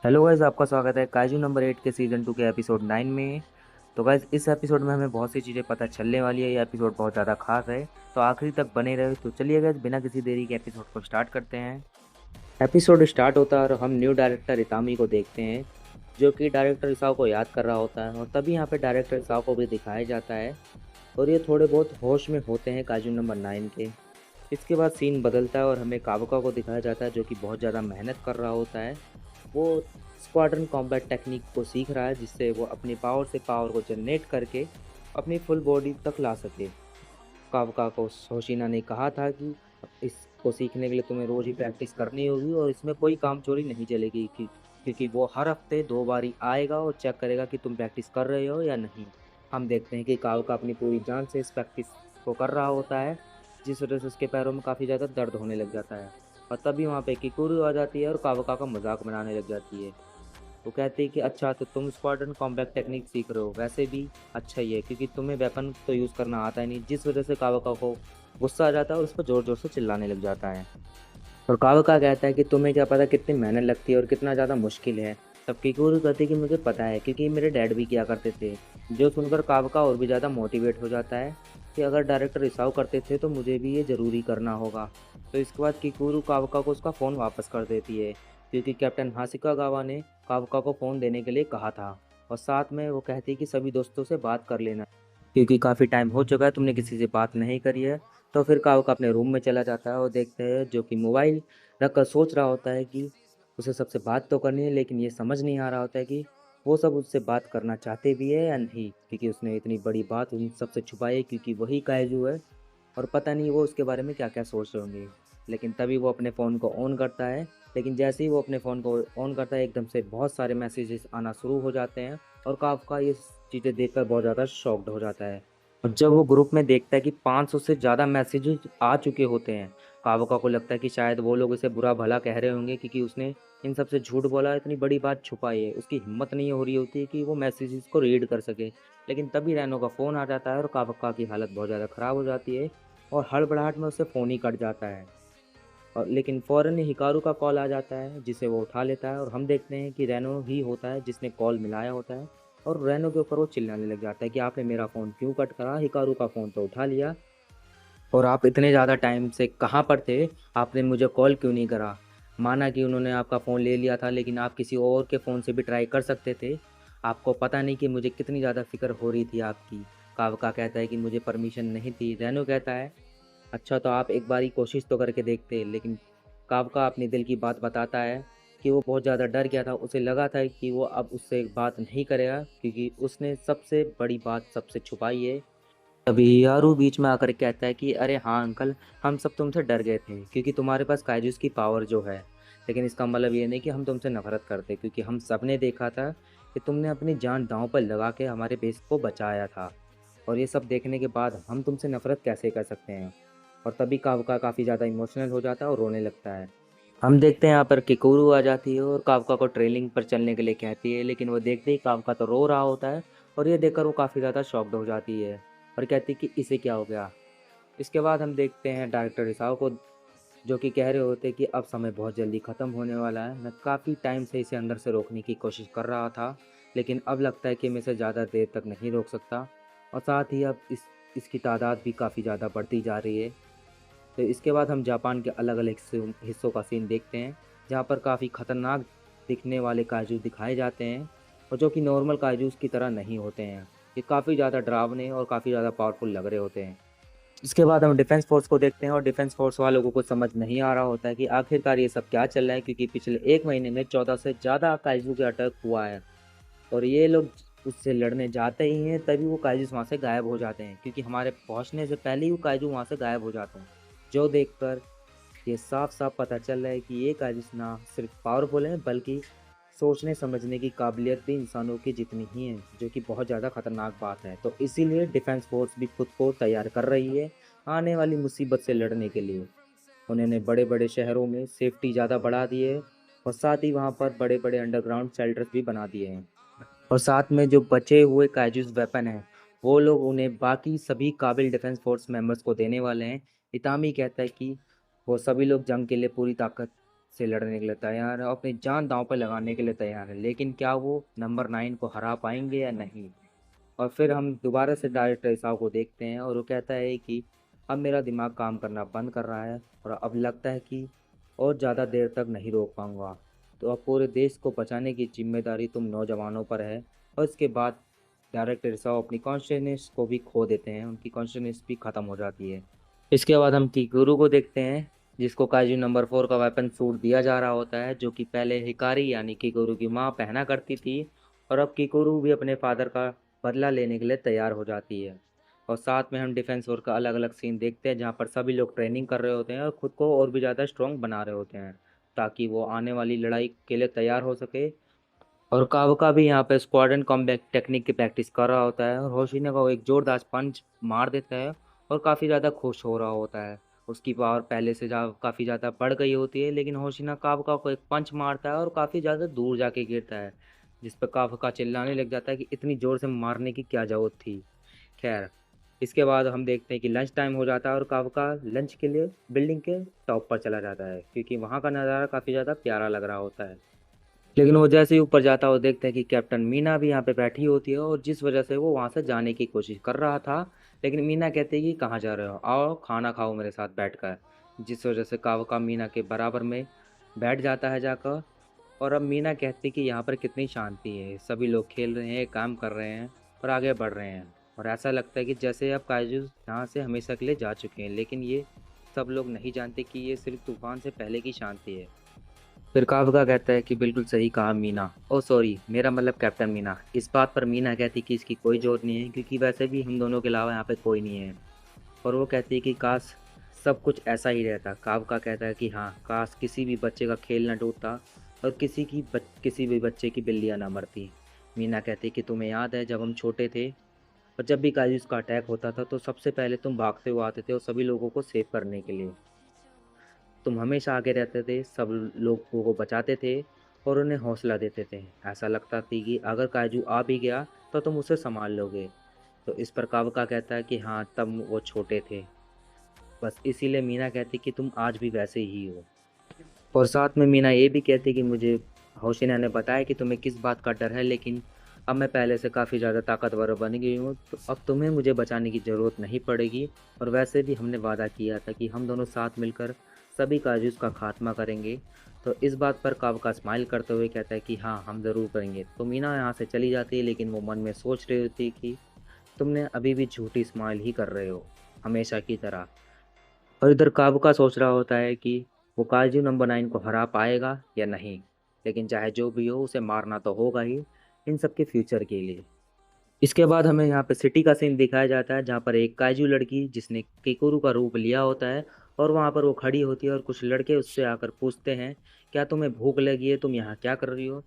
Hello guys, आपका स्वागत है काइजू नंबर 8 के सीज़न 2 के एपिसोड 9 में। तो गाइस, इस एपिसोड में हमें बहुत सी चीज़ें पता चलने वाली है। ये एपिसोड बहुत ज़्यादा खास है, तो आखिरी तक बने रहे। तो चलिए गाइस, बिना किसी देरी के एपिसोड को स्टार्ट करते हैं। एपिसोड स्टार्ट होता है और हम न्यू डायरेक्टर इतामी को देखते हैं, जो कि डायरेक्टर इसाओ को याद कर रहा होता है। और तभी यहाँ पे डायरेक्टर इसाओ को भी दिखाया जाता है और ये थोड़े बहुत होश में होते हैं काइजू नंबर 9 के। इसके बाद सीन बदलता है और हमें काबुका को दिखाया जाता है, जो कि बहुत ज़्यादा मेहनत कर रहा होता है। वो स्क्वाड्रन कॉम्बैट टेक्निक को सीख रहा है, जिससे वो अपनी पावर से पावर को जनरेट करके अपनी फुल बॉडी तक ला सके। काबका को होशिना ने कहा था कि इसको सीखने के लिए तुम्हें रोज़ ही प्रैक्टिस करनी होगी और इसमें कोई काम चोरी नहीं चलेगी, क्योंकि वो हर हफ्ते 2 बार ही आएगा और चेक करेगा कि तुम प्रैक्टिस कर रहे हो या नहीं। हम देखते हैं कि काबका अपनी पूरी जान से इस प्रैक्टिस को कर रहा होता है, जिस वजह से उसके पैरों में काफ़ी ज़्यादा दर्द होने लग जाता है। और तभी वहाँ पे किकुरू आ जाती है और काबका का मजाक बनाने लग जाती है। वो कहते हैं कि अच्छा, तो तुम स्क्वाड्रन कॉम्बैट टेक्निक सीख रहे हो, वैसे भी अच्छा ही है क्योंकि तुम्हें वेपन तो यूज़ करना आता ही नहीं। जिस वजह से कावाका को गुस्सा आ जाता है और उस पर ज़ोर ज़ोर से चिल्लाने लग जाता है। और कावाका कहता है कि तुम्हें क्या पता कितनी मेहनत लगती है और कितना ज़्यादा मुश्किल है। तब किकुरु कहती है कि मुझे पता है, क्योंकि मेरे डैड भी किया करते थे। जो सुनकर कावाका और भी ज़्यादा मोटिवेट हो जाता है कि अगर डायरेक्टर रिसाव करते थे तो मुझे भी ये ज़रूरी करना होगा। तो इसके बाद किकुरु कावाका को उसका फ़ोन वापस कर देती है, क्योंकि कैप्टन हाशिकागावा ने कावाका को फ़ोन देने के लिए कहा था। और साथ में वो कहती है कि सभी दोस्तों से बात कर लेना, क्योंकि काफ़ी टाइम हो चुका है तुमने किसी से बात नहीं करी है। तो फिर कावाका अपने रूम में चला जाता है और देखते हैं जो कि मोबाइल रखकर सोच रहा होता है कि उसे सबसे बात तो करनी है, लेकिन ये समझ नहीं आ रहा होता है कि वो सब उससे बात करना चाहते भी है या नहीं, क्योंकि उसने इतनी बड़ी बात उन सबसे छुपाई है, क्योंकि वही काइजू है। और पता नहीं वो उसके बारे में क्या क्या सोच रहे होंगे। लेकिन तभी वो अपने फ़ोन को ऑन करता है। लेकिन जैसे ही वो अपने फ़ोन को ऑन करता है, एकदम से बहुत सारे मैसेजेस आना शुरू हो जाते हैं और काफ्का ये चीज़ें देखकर बहुत ज़्यादा शॉक्ड हो जाता है। और जब वो ग्रुप में देखता है कि 500 से ज़्यादा मैसेजेस आ चुके होते हैं, काफ्का को लगता है कि शायद वो लोग इसे बुरा भला कह रहे होंगे, क्योंकि उसने इन सब से झूठ बोला, इतनी बड़ी बात छुपाई है। उसकी हिम्मत नहीं हो रही होती है कि वो मैसेजेस को रीड कर सके। लेकिन तभी रैनो का फ़ोन आ जाता है और काफ्का की हालत बहुत ज़्यादा ख़राब हो जाती है और हड़बड़ाहट में उससे फ़ोन ही कट जाता है। और लेकिन फ़ौरन ही हिकारू का कॉल आ जाता है, जिसे वो उठा लेता है और हम देखते हैं कि रैनो ही होता है जिसने कॉल मिलाया होता है। और रैनो के ऊपर वो चिल्लाने लग जाता है कि आपने मेरा फ़ोन क्यों कट करा, हिकारू का फ़ोन तो उठा लिया, और आप इतने ज़्यादा टाइम से कहाँ पर थे, आपने मुझे कॉल क्यों नहीं करा। माना कि उन्होंने आपका फ़ोन ले लिया था, लेकिन आप किसी और के फ़ोन से भी ट्राई कर सकते थे। आपको पता नहीं कि मुझे कितनी ज़्यादा फ़िक्र हो रही थी आपकी। कावका कहता है कि मुझे परमिशन नहीं थी। रैनो कहता है अच्छा, तो आप एक बारी कोशिश तो करके देखते। लेकिन काफ्का अपने दिल की बात बताता है कि वो बहुत ज़्यादा डर गया था। उसे लगा था कि वो अब उससे बात नहीं करेगा, क्योंकि उसने सबसे बड़ी बात सबसे छुपाई है। तभी यारू बीच में आकर कहता है कि अरे हाँ अंकल, हम सब तुमसे डर गए थे क्योंकि तुम्हारे पास काइजूस की पावर जो है। लेकिन इसका मतलब ये नहीं कि हम तुमसे नफरत करते, क्योंकि हम सब ने देखा था कि तुमने अपनी जान दांव पर लगा के हमारे बेस को बचाया था। और ये सब देखने के बाद हम तुमसे नफरत कैसे कर सकते हैं। और तभी कावका काफ़ी ज़्यादा इमोशनल हो जाता है और रोने लगता है। हम देखते हैं यहाँ पर किकुरू आ जाती है और कावका को ट्रेनिंग पर चलने के लिए कहती है, लेकिन वो देखते ही कावका तो रो रहा होता है और ये देखकर वो काफ़ी ज़्यादा शॉक्ड हो जाती है और कहती है कि इसे क्या हो गया। इसके बाद हम देखते हैं डायरेक्टर हिसाब को, जो कि कह रहे होते कि अब समय बहुत जल्दी ख़त्म होने वाला है। मैं काफ़ी टाइम से इसे अंदर से रोकने की कोशिश कर रहा था, लेकिन अब लगता है कि मैं इसे ज़्यादा देर तक नहीं रोक सकता। और साथ ही अब इसकी तादाद भी काफ़ी ज़्यादा बढ़ती जा रही है। तो इसके बाद हम जापान के अलग अलग हिस्सों का सीन देखते हैं, जहाँ पर काफ़ी ख़तरनाक दिखने वाले काजू दिखाए जाते हैं और जो कि नॉर्मल काजूस की तरह नहीं होते हैं। ये काफ़ी ज़्यादा डरावने और काफ़ी ज़्यादा पावरफुल लग रहे होते हैं। इसके बाद हम डिफेंस फोर्स को देखते हैं और डिफेंस फोर्स वालों को कुछ समझ नहीं आ रहा होता है कि आखिरकार ये सब क्या चल रहा है, क्योंकि पिछले 1 महीने में 14 से ज़्यादा काजू के अटैक हुआ है और ये लोग उससे लड़ने जाते ही हैं, तभी वो काजूस वहाँ से गायब हो जाते हैं, क्योंकि हमारे पहुँचने से पहले ही वो काजू वहाँ से गायब हो जाते हैं। जो देखकर ये साफ साफ पता चल रहा है कि ये काजिश ना सिर्फ पावरफुल है, बल्कि सोचने समझने की काबिलियत भी इंसानों की जितनी ही है, जो कि बहुत ज़्यादा खतरनाक बात है। तो इसीलिए डिफेंस फोर्स भी खुद को तैयार कर रही है आने वाली मुसीबत से लड़ने के लिए। उन्होंने बड़े बड़े शहरों में सेफ्टी ज़्यादा बढ़ा दी है और साथ ही वहाँ पर बड़े बड़े अंडरग्राउंड शेल्टर्स भी बना दिए हैं। और साथ में जो बचे हुए काइजूस वेपन हैं, वो लोग उन्हें बाकी सभी काबिल डिफेंस फोर्स मेंबर्स को देने वाले हैं। इतामी कहता है कि वो सभी लोग जंग के लिए पूरी ताकत से लड़ने के लिए तैयार है और अपनी जान दांव पर लगाने के लिए तैयार है, लेकिन क्या वो नंबर 9 को हरा पाएंगे या नहीं। और फिर हम दोबारा से डायरेक्टर साहब को देखते हैं और वो कहता है कि अब मेरा दिमाग काम करना बंद कर रहा है और अब लगता है कि और ज़्यादा देर तक नहीं रोक पाऊंगा। तो अब पूरे देश को बचाने की जिम्मेदारी तुम नौजवानों पर है। और इसके बाद डायरेक्टर साहब अपनी कॉन्शियसनेस को भी खो देते हैं, उनकी कॉन्शियसनेस भी ख़त्म हो जाती है। इसके बाद हम किकुरु को देखते हैं, जिसको काइजू नंबर 4 का वेपन सूट दिया जा रहा होता है, जो कि पहले हिकारी यानी किकुरु की माँ पहना करती थी। और अब किकुरु भी अपने फादर का बदला लेने के लिए तैयार हो जाती है। और साथ में हम डिफेंस फोर्स का अलग अलग सीन देखते हैं, जहाँ पर सभी लोग ट्रेनिंग कर रहे होते हैं और खुद को और भी ज़्यादा स्ट्रॉन्ग बना रहे होते हैं, ताकि वो आने वाली लड़ाई के लिए तैयार हो सके। और कावका भी यहाँ पे स्क्वाड्रन कॉम्बैट टेक्निक की प्रैक्टिस कर रहा होता है और होशिना को एक जोरदार पंच मार देता है और काफ़ी ज़्यादा खुश हो रहा होता है। उसकी पावर पहले से काफ़ी ज़्यादा बढ़ गई होती है, लेकिन होशिना कावका को एक पंच मारता है और काफ़ी ज़्यादा दूर जाके गिरता है, जिस पर कावका चिल्लाने लग जाता है कि इतनी ज़ोर से मारने की क्या ज़रूरत थी। खैर, इसके बाद हम देखते हैं कि लंच टाइम हो जाता है और कावका लंच के लिए बिल्डिंग के टॉप पर चला जाता है, क्योंकि वहाँ का नज़ारा काफ़ी ज़्यादा प्यारा लग रहा होता है। लेकिन वो जैसे ही ऊपर जाता है वो देखता है कि कैप्टन मीना भी यहाँ पे बैठी होती है, और जिस वजह से वो वहाँ से जाने की कोशिश कर रहा था। लेकिन मीना कहती है कि कहाँ जा रहे हो, आओ खाना खाओ मेरे साथ बैठकर। जिस वजह से कावका मीना के बराबर में बैठ जाता है जाकर। और अब मीना कहती है कि यहाँ पर कितनी शांति है, सभी लोग खेल रहे हैं, काम कर रहे हैं और आगे बढ़ रहे हैं। और ऐसा लगता है कि जैसे अब काजू यहाँ से हमेशा के लिए जा चुके हैं, लेकिन ये सब लोग नहीं जानते कि ये सिर्फ तूफान से पहले की शांति है। फिर काफ़का कहता है कि बिल्कुल सही कहा मीना, ओ सॉरी मेरा मतलब कैप्टन मीना। इस बात पर मीना कहती कि इसकी कोई ज़रूरत नहीं है, क्योंकि वैसे भी हम दोनों के अलावा यहाँ पे कोई नहीं है। और वो कहती है कि काश सब कुछ ऐसा ही रहता। काफ़का कहता है कि हाँ, काश किसी भी बच्चे का खेल ना टूटता और किसी भी बच्चे की बिल्लियाँ ना मरती। मीना कहती कि तुम्हें याद है जब हम छोटे थे और जब भी काजिस का अटैक होता था तो सबसे पहले तुम भागते हुए आते थे और सभी लोगों को सेव करने के लिए। तुम हमेशा आगे रहते थे, सब लोगों को बचाते थे और उन्हें हौसला देते थे। ऐसा लगता थी कि अगर काजू आ भी गया तो तुम उसे संभाल लोगे। तो इस पर कावका कहता है कि हाँ, तब वो छोटे थे, बस इसीलिए मीना कहती कि तुम आज भी वैसे ही हो। और साथ में मीना ये भी कहती कि मुझे होशिना ने बताया कि तुम्हें किस बात का डर है, लेकिन अब मैं पहले से काफ़ी ज़्यादा ताकतवर बन गई हूँ, तो अब तुम्हें मुझे बचाने की ज़रूरत नहीं पड़ेगी। और वैसे भी हमने वादा किया था कि हम दोनों साथ मिलकर सभी काजूस का खात्मा करेंगे। तो इस बात पर कावका स्माइल करते हुए कहता है कि हाँ, हम ज़रूर करेंगे। तो मीना यहाँ से चली जाती है, लेकिन वो मन में सोच रही होती है कि तुमने अभी भी झूठी स्माइल ही कर रहे हो, हमेशा की तरह। और इधर काबुका सोच रहा होता है कि वो काजू नंबर 9 को हरा पाएगा या नहीं, लेकिन चाहे जो भी हो उसे मारना तो होगा ही, इन सब के फ्यूचर के लिए। इसके बाद हमें यहाँ पे सिटी का सीन दिखाया जाता है, जहाँ पर एक काजू लड़की जिसने केकुरु का रूप लिया होता है और वहाँ पर वो खड़ी होती है और कुछ लड़के उससे आकर पूछते हैं, क्या तुम्हें भूख लगी है, तुम यहाँ क्या कर रही हो,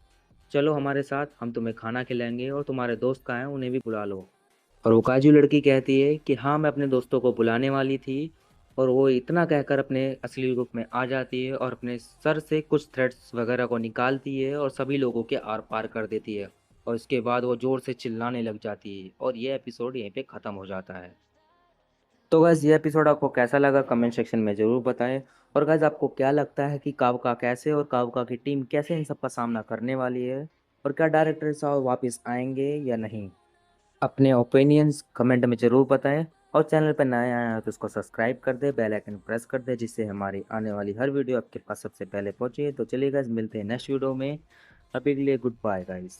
चलो हमारे साथ, हम तुम्हें खाना खिलाएंगे और तुम्हारे दोस्त कहाँ हैं उन्हें भी बुला लो। और वो काजू लड़की कहती है कि हाँ, मैं अपने दोस्तों को बुलाने वाली थी। और वो इतना कहकर अपने असली रूप में आ जाती है और अपने सर से कुछ थ्रेड्स वगैरह को निकालती है और सभी लोगों के आर पार कर देती है। और इसके बाद वो ज़ोर से चिल्लाने लग जाती है और ये एपिसोड यहीं पे ख़त्म हो जाता है। तो गैस, ये एपिसोड आपको कैसा लगा कमेंट सेक्शन में ज़रूर बताएं। और गैस, आपको क्या लगता है कि कावका कैसे और कावका की टीम कैसे इन सब का सामना करने वाली है, और क्या डायरेक्टर साहब वापस आएंगे या नहीं। अपने ओपिनियंस कमेंट में ज़रूर बताएं। और चैनल पर नया आया है तो उसको सब्सक्राइब कर दे, बेल आइकन प्रेस कर दे, जिससे हमारी आने वाली हर वीडियो आपके पास सबसे पहले पहुंचे। तो चलिए गाइस, मिलते हैं नेक्स्ट वीडियो में। अभी के लिए गुड बाय गाइस।